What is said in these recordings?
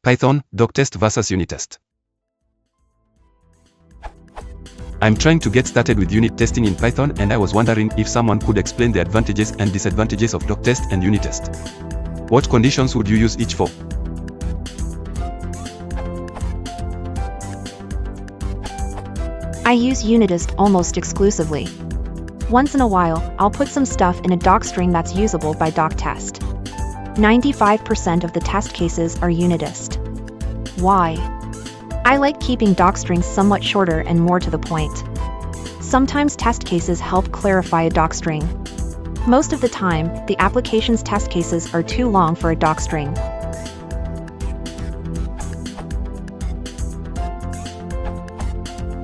Python, Doctest vs Unittest. I'm trying to get started with unit testing in Python, and I was wondering if someone could explain the advantages and disadvantages of Doctest and Unittest. What conditions would you use each for? I use Unittest almost exclusively. Once in a while, I'll put some stuff in a doc string that's usable by Doctest. 95% of the test cases are Unittest. Why? I like keeping doc strings somewhat shorter and more to the point. Sometimes test cases help clarify a doc string. Most of the time, the application's test cases are too long for a doc string.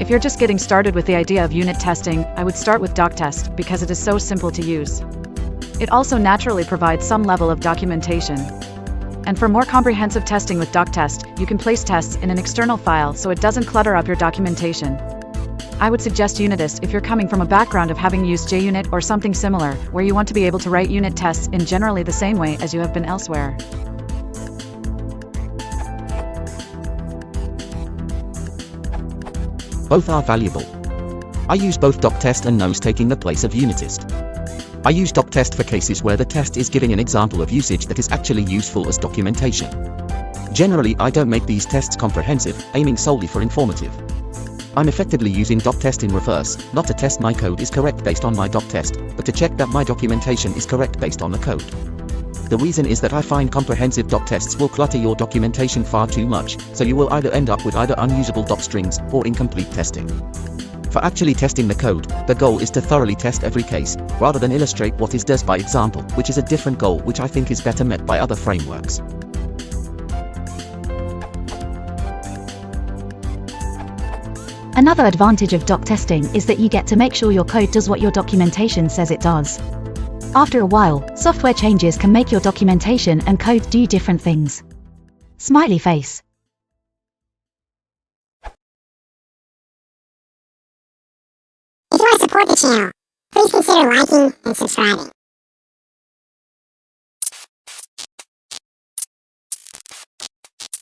If you're just getting started with the idea of unit testing, I would start with Doctest because it is so simple to use. It also naturally provides some level of documentation. And for more comprehensive testing with Doctest, you can place tests in an external file so it doesn't clutter up your documentation. I would suggest Unittest if you're coming from a background of having used JUnit or something similar, where you want to be able to write unit tests in generally the same way as you have been elsewhere. Both are valuable. I use both Doctest and Nose taking the place of Unittest. I use Doctest for cases where the test is giving an example of usage that is actually useful as documentation. Generally, I don't make these tests comprehensive, aiming solely for informative. I'm effectively using Doctest in reverse, not to test my code is correct based on my Doctest, but to check that my documentation is correct based on the code. The reason is that I find comprehensive doc tests will clutter your documentation far too much, so you will either end up with either unusable doc strings or incomplete testing. For actually testing the code, the goal is to thoroughly test every case, rather than illustrate what it does by example, which is a different goal which I think is better met by other frameworks. Another advantage of doc testing is that you get to make sure your code does what your documentation says it does. After a while, software changes can make your documentation and code do different things. Smiley face. If you want to support the channel, please consider liking and subscribing.